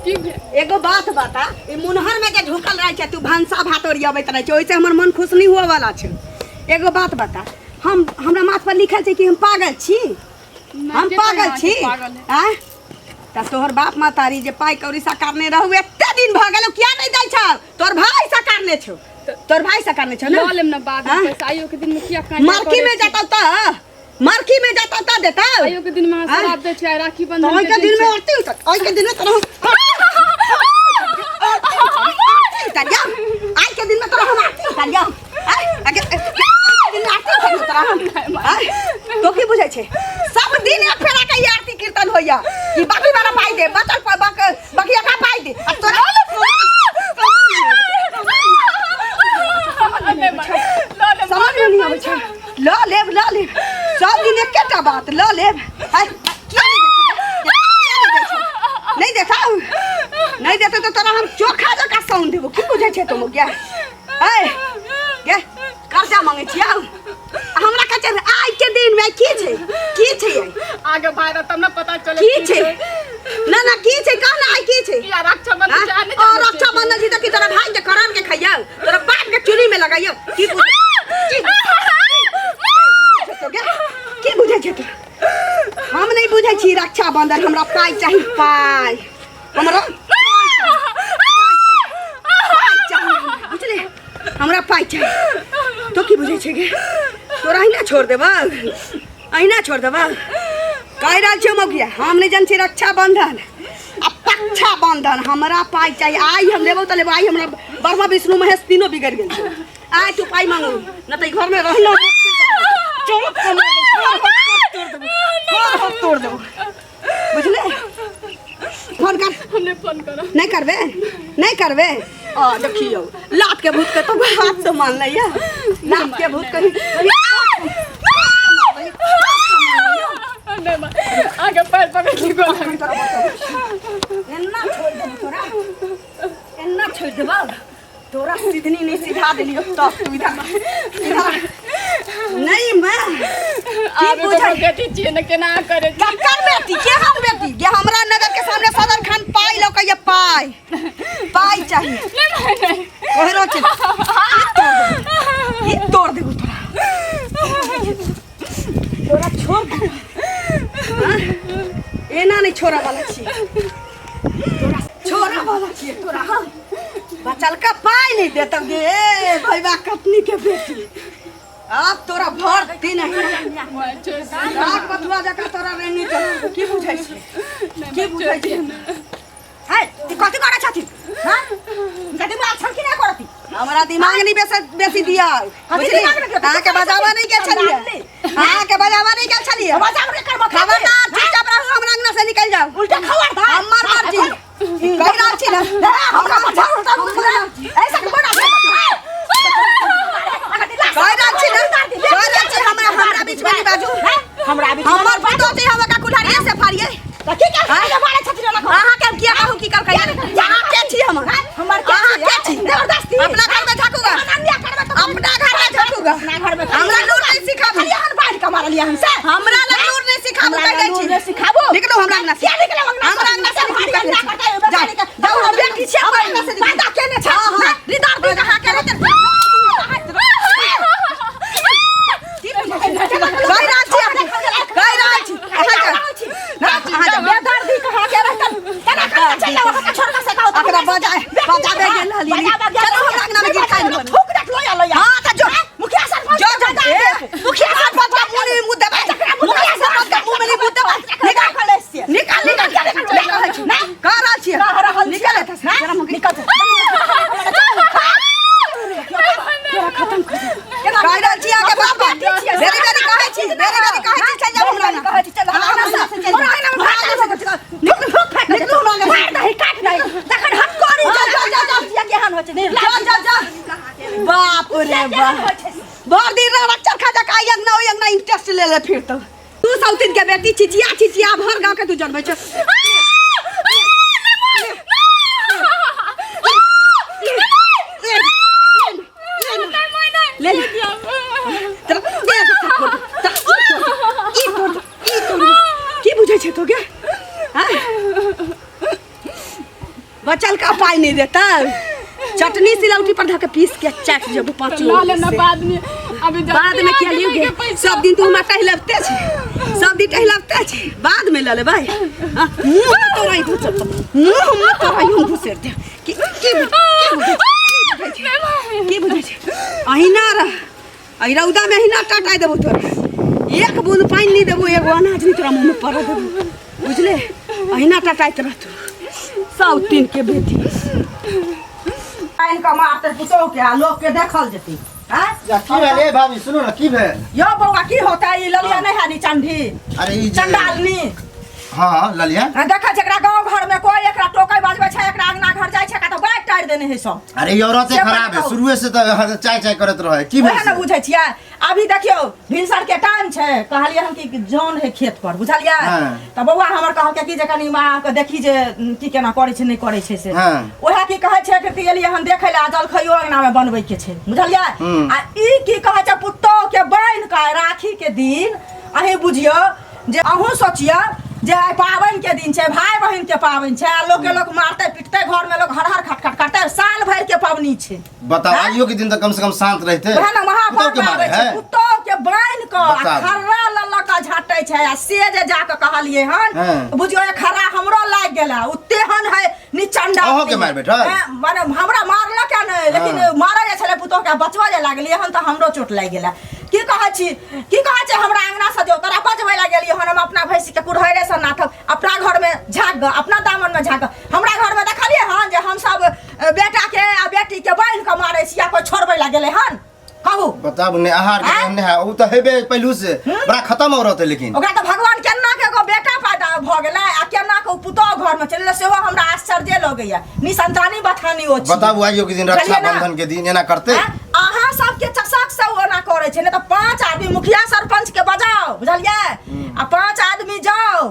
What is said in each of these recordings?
एगो बात बता, ई मुनहर में के ढुकल रह तू भंसा भात ओरियाबैत रह ओइसे हमर मन खुश नहीं हुआ वाला छ। एगो बात बता, हमरा माथ पर लिखल छै कि हम पागल छी? हम पागल छी? हां त तोहर बाप मातारी जे पाई कौड़ी सकारने रहू एते दिन भ गेलौ किया नहीं दै छ? तोर भाई सकारने छौ, तोर भाई सकारने छौ ना? ल लेम ना बाद में पैसा आइयो के दिन में किया कांड मार्की में जाता त मार्की में जाता त देता आइयो के दिन में शराब दे छै राखी बंधन के दिन में औरती उतर आज के दिन में तोरा आज के दिन में तोरा हम आरती उतर जाओ आगे दिन में आरती उतर तोरा हम तो की बुझै छै सब दिन एक फेरा के आरती कीर्तन होइया कि बाकी वाला पाई दे बचल बाकी का पाई दे अब तोरा समझ नहीं आबै छै। ल लेब सब दिन एकेटा बात ल लेब नहीं देखा नहीं देते तो तोरा हम चोखा जका साउंड देबो की बुझै छै तुम क्या के कर्जा मांगे छी हमरा कहे आज के दिन में की छै आगे भाई तब ना पता चले की छै ना की छै कहना आई की छै या रक्षाबंधन जाने और रक्षाबंधन जी तो कि तोरा भाई के करान के खइया तोरा बाप के चुरी में लगाइयो की की बुझै छै हम नहीं बुझै छी रक्षाबंधन हमरा पाई चाहिए पाई हमरा बुझले हमरा पाई चाहिए तो की बुझै छै गे तोरा अहिना छोड़ देबा कह रहल छियौ मौगिया हम नहीं जान छी रक्षाबंधन आ पक्षाबंधन हमरा पाई चाहिए आई हम लेबो त लेबो आई हमरा ब्रह्मा विष्णु महेश तीनों बिगड़ गेल छै आई तू पाई मांगू न त घर में रहलो तोड़ देबो बुझले फोन कर हमने फोन करो नहीं करबे देखियो लात के भूत के तो हाथ से मान लिया लात के भूत करी आगे पैर पकड़ के एन्ना छोड़ देबो तोरा सीधनी नहीं सिधा देलियो तो तू इधर नहीं मैं आगे तो बेटी छिए न केना करे कक्कर बेटी के हम बेटी के हमरा नगर के सामने सदर खान पाई लो कहिए पाई चाहिए नहीं कहरो छै ई तोड़ देबो तोरा छोड़ दे एना नहीं छोड़ा वाला छी तोरा छोड़ा वाला छी तोरा हम बचल का पाई नहीं देतौ गे भैया कतनी के बेटी अब तोरा भरती नहीं राग बथुआ जका तोरा रेनी चल की बुझै छै है ती कथि करे छथि हां कथि में अच्छा कि नहीं करती हमरा दिमाग नहीं बेसी दिया बुझली हां के बजावा नहीं के छलिए हां के बजावा नहीं के छलिए बजावा के करबो खबरदार चुपचाप रहू हमरा अंगना से निकल जाओ उल्टा खबरदार हमर मर्जी कह रहल छी ना हमरा बजा उल्टा ऐसा के बना हमरा बीच में बाजू हमरा बीच हमर बातो छै हम का कुल्हाड़िया से फाड़िए त की के मारे छथि ना अहाँ के किया कहू की कर कहिए जहां के छी हमर के छी जबरदस्ती अपना घर में झाकूगा अपना घर में झाकूगा हमरा लूर नहीं सिखाबू हम बाहर का मार लिया हमसे हमरा लूर नहीं सिखाबू कह छी नहीं सिखाबू निकलो हमरा अंगना से निकलो हमरा अंगना से फाड़ के जाओ हम बेटी छी हमरा अंगना से बादा केने छ रिदार दे कहां के रहते बाप रे बाप बड़ दिन रक्षा खाजा का अंगना इंटरेस्ट ले ले फिर तो तू सौतिन के बेटी चिचिया भर गांव के तू जनबै छ ले की बुझै छै तो के हां बचल का पाई नहीं देता चटनी सिलौटी पर धके पीस के चाट जब पाँच ला लेना बाद में अभी बाद में क्या लियोगे सब दिन तू हमरा टहलबते छी सब दिन टहलबते छी बाद में ले ले भाई मुंह में तो आई घुस मुंह में तो आई घुस दे की बुझै छै अहिना रह आई रौदा में अहिना टटाई देबो तोरा एक बूंद पानी नहीं देबो एगो अनाज नहीं तोरा मुंह में पड़ देबो बुझले अहिना टटाइत रह तू सब तीन के बेटी आइन का मारते पुतो के लोग के देखल जती हां या की भेल ए भाभी सुनो ना की भेल यो बौआ की होता है ललिया नहीं है नी चंडी अरे ई चंडालनी हां ललिया देखा जकरा गांव घर में कोई एकरा टोकै बाजबै छै एकरा अंगना घर जाय छै का तो बाइक टाइर देने है सब अरे ई औरते खराब है शुरू से तो चाय चाय करत रहे की भेल ना बुझै छियै अभी देखियो भिनसर के टाइम छै कहलिए हम कि जौन है खेत पर बुझलियै त बौआ हमर कहल के कि जे कनी मां के देखी जे की केना करै छै नहीं करै छै से ओहा की कहै छै कि गेलिए हम देखै ला जल खइयो अंगना में बनबै के छै बुझलियै आ ई की कहै छै पुत्तो के बन के राखी के दिन अही बुझियो जे अहू सोचियो जे पावन के दिन छै भाई बहन के पावन छै लोग के लोग मारते पिटते घर में लोग हर हर खटखट करते साल भर के पावनी छै बताओ आइयो के दिन तो कम से कम शांत रहते है ना महापर्व आबै छै पुतो के बन के खर्रा लल्ला का झाटै छै आ से जे जाके कहलिए हन बुझियो खर्रा हमरो लाग गेला उते हन है निचंडा ओहो के मार बैठा माने हमरा मारला क्या नहीं लेकिन मारै जे छले पुतो के बचवा जे लागलिए हन त हमरो चोट लाग गेला की कहै छी हमरा अंगना से जो तोरा बजबै ला गेलिए हन हम अपना भैंसी के कुढ़ैरे से नाथब अपना घर में झाग अपना दामन में झाग हमरा घर में देखलिए हन जे हम सब बेटा के आ बेटी के बहन के मारै छी या कोई छोड़बै ला गेले हन कहू बताबू ने आहार के ने है उ तो हेबे पहलू से बड़ा खत्म हो रहते लेकिन ओकरा तो भगवान केना के एगो बेटा पैदा भ गेलै आ केना के पुतो घर में चलले सेहो हमरा आश्चर्य लगैया निसंतानी बथानी हो छी बताबू आइयो के दिन रक्षाबंधन के दिन एना करते अहाँ सब के चसक से ओना करे छै ने तो 5 आदमी मुखिया सरपंच के बजाओ बुझलिए आ 5 आदमी जाओ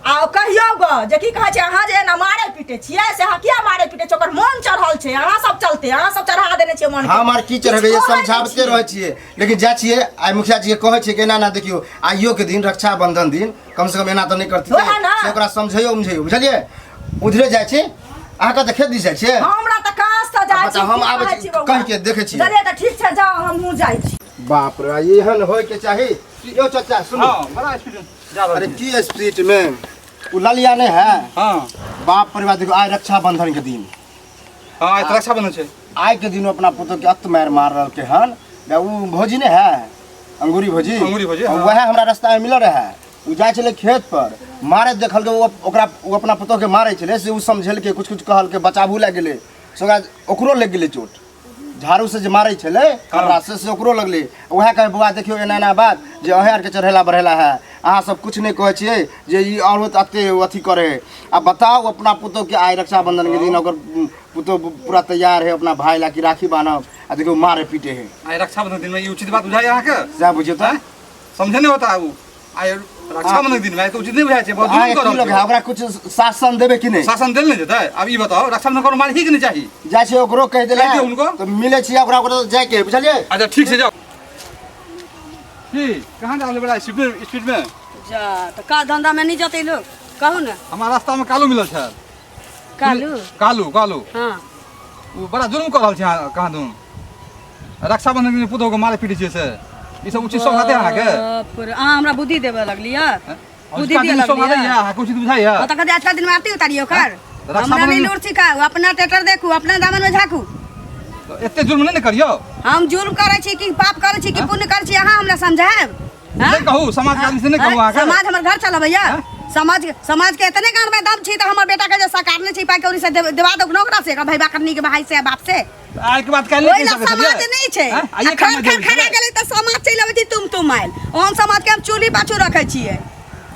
आ कहियो गो जे की कहै छै अहाँ जे ना मारे पीटे छियै से अहाँ किया मारे पीटे छै ओकर मन चढ़ल छै अहाँ सब चलते अहाँ सब चढ़ा देने छियै मन हमार की चढ़बे ये समझाबते रहै छियै लेकिन जा छियै आइ मुखिया जी के कहै छै कि ना ना देखियो आइयो के दिन रक्षाबंधन दिन कम से कम एना तो नहीं करती से ओकरा समझैयो उमझैयो बुझलिए उधरे जाइ छै अहाँ के त खेत दिस जाइ छै हमरा त कास त जाइ छै हम आबै छी कह के देखै छी चलिए त ठीक छै जाओ हम जाइ छी बाप रे एहन होय के चाही यो चाचा सुनो हां बड़ा स्पीड जा अरे की स्पीड में उ ललिया नहीं है हां बाप परिवार देखो आज रक्षाबंधन के दिन हां आज रक्षाबंधन छै आज के दिन अपना पुतो के अत मार मार रहल के हन उ भौजी ने है अंगूरी भौजी वह हमरा रास्ता में मिल रहा है उ जाय छले खेत पर मारे देखल के ओकरा उ अपना पुतो के मारे छले से उ समझल के कुछ कुछ कहल के बचाबू लाग गेले सोगा ओकरो लग गेले चोट झाड़ू से जे मारे छले खर्रा से ओकरो लगले वह कहे बुआ देखियो एना एना बात जे अहार के चढ़ेला बढ़ेला है अहाँ सब कुछ नहीं कहे छिए जे ई औरत अते अथी करे अब बताओ अपना पुतो के आइ रक्षाबंधन के दिन ओकर पुतो पूरा तैयार है अपना भाई ला की राखी बांधब आ देखियो मारे पीटे है आज रक्षाबंधन दिन में ई उचित बात बुझाई अहाँ के जा बुझियो त समझे नहीं होता उ आज रक्षाबंधन दिन में तो उचित नहीं बुझाई छै बहुत जुलूम कर लोग है ओकरा कुछ शासन देबे कि नहीं शासन देल नहीं जेतै अब ई बताओ रक्षाबंधन करो मार ही कि नहीं चाहिए जाय छै ओकरो कह देला कह दे उनको तो मिले छी ओकरा ओकरा जाय के बुझलिए अच्छा ठीक से जाओ की कहां जा बड़ा स्पीड में जा तो का धंधा में नहीं जाते लोग कहू ना हमारा रास्ता में कालू मिलल छै कालू कालू हां वो बड़ा जुल्म कर रहल छै कहां दूं रक्षाबंधन के दिन पुतो के मारे पीटे छै से ई सब उचित सब हाथे अहाँ के बाप रे अहाँ हमरा बुद्धि देबे लगलिया बुद्धि दिए लगलिया अहाँ कुछ बुझाइया त कदे आज का दिन में आरती उतारियो कर हमरा नहीं लूर सिखाओ अपना ट्रैक्टर देखू अपना दामन में झाकू तो एते जुल्म नहीं करियो हम जुल्म करे छी कि पाप करे छी कि पुण्य करे छी अहाँ हमरा समझाएब नहीं कहू समाज के आदमी से नहीं कहू अहाँ समाज हमर घर चलबैया समाज के इतने गान में दम छी त हमर बेटा के जे सरकार ने छी पाई के उरी से देवा दो नौकरा से का भईबा करनी के भाई से बाप से आय के बात कहले नहीं समाज नहीं छै खड़ा गेले त समाज चल आबै छी तुम आइल हम समाज के हम चूली पाछू रखे छियै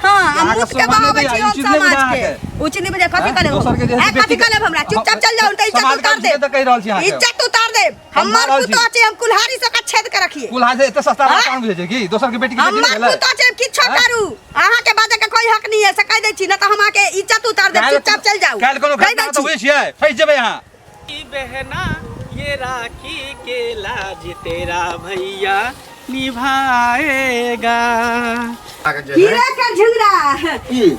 हां हम मुख के बहावे छी हम समाज के उच नहीं बजे कथि करे कथि करे हमरा चुपचाप चल जाओ त इज्जत उतार दे तो कह रहल छी अहाँ इज्जत उतार दे हमर पुतो छै हम कुल्हाड़ी से का छेद के रखिए कुल्हाड़ी एते सस्ता काम बुझे छै की दोसर के बेटी के बेटी हमर पुतो छै किछो करू अहाँ के बात के कोई हक नहीं है से कह दे छी न त हमरा के इज्जत उतार दे चुपचाप चल जाओ काल कोनो घटना तो हुई छियै फंस जेबै अहाँ ई बहना ये राखी के लाज तेरा भैया निभाएगा हीरे का झुंगरा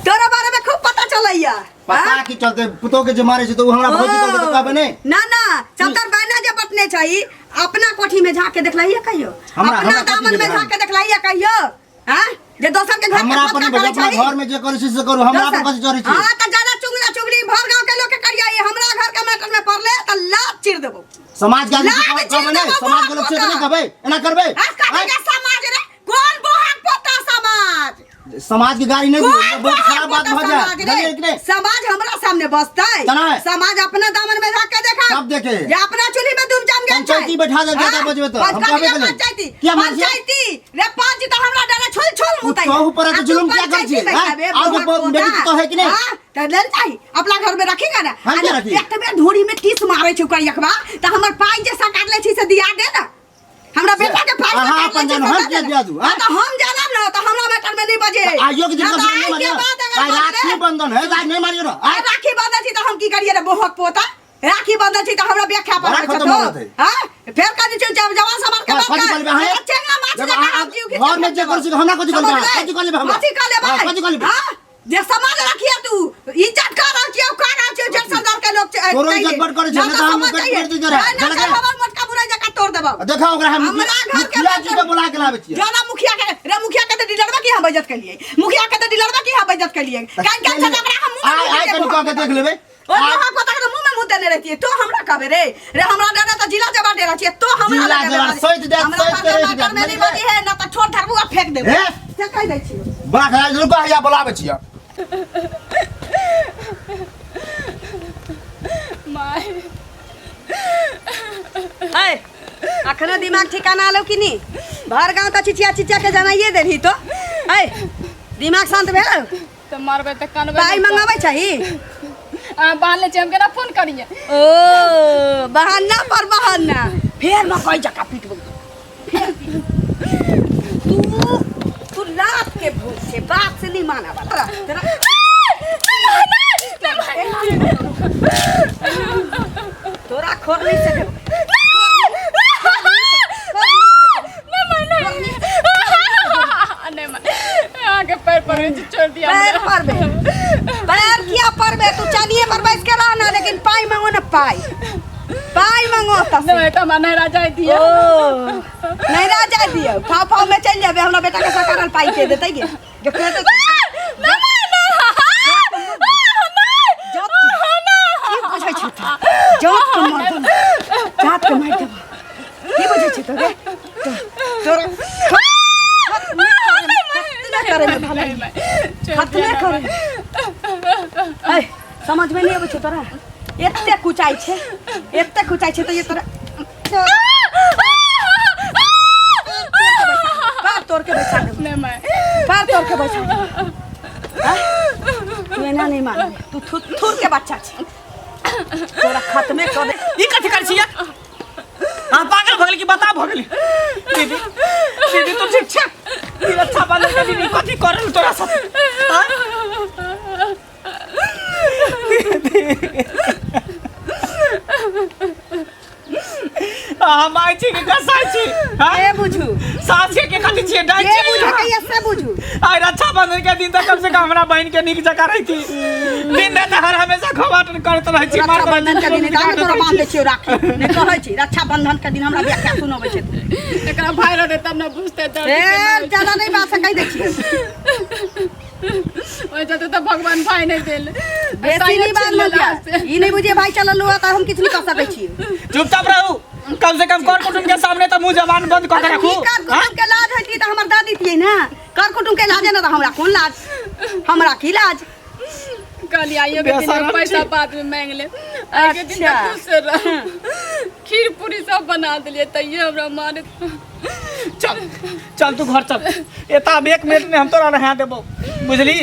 तोरा बारे में खूब पता चलैया पता की चलते पुतो के जे मारे छै तो उ हमरा भौजी कहबे तो कहबे नहीं ना ना चतर बहना जे बटने चाहिए अपना कोठी में झांक के देखलाइए कहियो अपना दामन में झांक के देखलाइए कहियो हां जे दोसर के घर हमरा अपन अपना घर में जे करै छै से करू हमरा पर कथि चोरी छै हां त ज्यादा चुगला चुगली भर गांव के लोग के करिया हमरा घर के मैटर में पड़ले त लात चिर देबो समाज के कहबे नहीं समाज के लोग से नहीं कहबे एना करबे समाज रे कौन बोहक पोता समाज समाज की गाड़ी नहीं बहुत खराब बात हो जाए समाज हमरा सामने बसता है समाज अपना दामन में रख के देखा सब देखे ये अपना चूल्ही में डूब जाम गया पंचायती बैठा दे ज्यादा बजबे तो हम कहबे के पंचायती क्या पंचायती रे पांच तो हमरा डरे छोल छोल मुताई तो ऊपर के जुलुम क्या कर छी और बेटी तो है कि नहीं त लेल जाई अपना घर में रखेगा ना हम क्या रखी एक बेर धोरी में टीस मारे छै ओकर यखबा त हमर पाई जे काट ले छी से दिया दे ना हमरा बेटा के पाई हां अपन जान हम क्या दिया दू हां त हम जाना ना त हमरा मैटर में नहीं बजे आइयो के दिन का नहीं मारियो आई राखी बंधन है आज नहीं मारियो ना आई राखी बंधन छी त हम की करिए रे बोहक पोता राखी बंधन छी त हमरा व्याख्या पर हां फेर का जे जवान समाज के बात कर चेंगा माछ घर में जे कर छी हमरा कथि करबे कथि कर लेबे कथि कर लेबे कथि कर लेबे हां जे समाज रखिया तू इज्जत कर रहा छियो कर रहा छियो जे सरदार के लोग तोरो इज्जत बड़ करे छै त हम कर दे जरा हमर मोटका बुरा जका तोड़ देबो देखा ओकरा हम मुखिया जी के बुला के लाबे छी जाना मुखिया के त डीलरवा की हम इज्जत के लिए मुखिया के त डीलरवा की हम इज्जत के लिए कान कान से ओकरा हम आई कनि कह के देख लेबे ओ वहां को तक मुंह में मुंह देने रहती है तो हमरा कहबे रे हमरा डरा त जिला जबा डेरा छी तो हमरा जिला सहित दे सहित करे मेरी बात है ना त छोड़ धरबुआ फेंक देबो से कह दै छी बड़ा खा रुपा या बुलाबे छी माय है अखना दिमाग ठिकाना आलो कि नहीं भर गांव त चिचिया चिचिया के जनाइए देली तो है दिमाग शांत भेल तो मारबे त कानबे पाई मंगावे चाही बाहर ले हम केना फोन करिए ओ बहाना पर बहाना फेर न कोई जका पीटबो तू रात के भूल से बात से नहीं माना वाला तेरा तोरा खोर नहीं सके आगे पैर पर छोड़ दिया पैर किया परबे तू चलिए परबे इसके रहना लेकिन पाई मांगो ना पाई मांगो त नहीं तो मैं नहीं जाई दियो नहीं राजा दियो फाव में चल जाबे हमरा बेटा के सरकार पाई के देतै के जो कहते जात के मार देबो की बुझै छी तोरे तोरा करे में भलाई खतने करे ए समझ में नहीं आबै छ तोरा एते कुचाई छे तो ये तोरा पार तोड़ के बैठा दे नहीं मैं पार तोड़ के बैठा दे तू एना नहीं मान तू थुर के बच्चा छे तोरा खत्मे कर दे ई कथि कर छिया हां पागल भगली की बता भगली दीदी तू ठीक छ ई अच्छा बात के दीदी कथि करल तोरा साथ हम आई छी के कसाई छी ए बुझू सास के खातिर छी डाई ए छी बुझू कैसे बुझू आई रक्षा बंधन के दिन तक कम से कम हमरा बहन के निक जका रही थी दिन रात हर हमेशा खवाटन करत रही छी रक्षा बंधन के दिन काहे तोरा बांध दे छियो राखी ने कहै छी रक्षा बंधन के दिन हमरा व्याख्या सुनबै छै एकरा भाई रहते तब ना बुझते ए ज्यादा नहीं बात से कह दे छियो ओए जते तो भगवान भाई नहीं देल बेसी नहीं बात मत ई नहीं बुझे भाई चल लुआ त हम किछ नहीं कर सकै छी चुपचाप रहू कम से कम कर कुटुंब के सामने तो मुंह जबान बंद कर के रखू कर कुटुंब के लाज है त हमर दादी थिए ना कर कुटुंब के लाज है ना त हमरा कोन लाज हमरा की लाज कल आइयो के दिन पैसा बाद में मांग ले आगे दिन खुश से रह खीर पूरी सब बना दिए तइयो हमरा मारे चल तू घर चल एता अब 1 मिनट में हम तोरा रहा देबो बुझली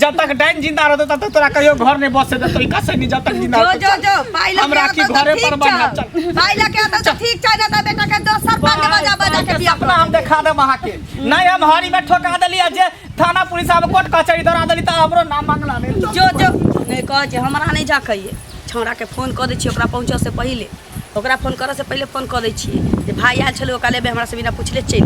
जब तक डाइन जिंदा रहतो तब तक तोरा कहियो घर नहीं बस से देतो ई कैसे नहीं जब तक जिंदा जो पाई लगे हम राखी घरे पर बना चल पाई लगे तो ठीक छै ना त बेटा के दोसर पांच बजा के बियाह अपना हम देखा दे वहां के नहीं हम हरी में ठोका देली जे थाना पुलिस अब कोर्ट कचहरी दौड़ा देली त हमरो नाम मांगला नहीं जो नहीं कह जे हमरा नहीं जा कहिए छौड़ा के फोन क दै छी ओकरा पहुंचे से पहले ओकरा फोन करे से पहले फोन क दै छी जे भाई आयल छले ओकरा लेबे हमरा से बिना पूछले चल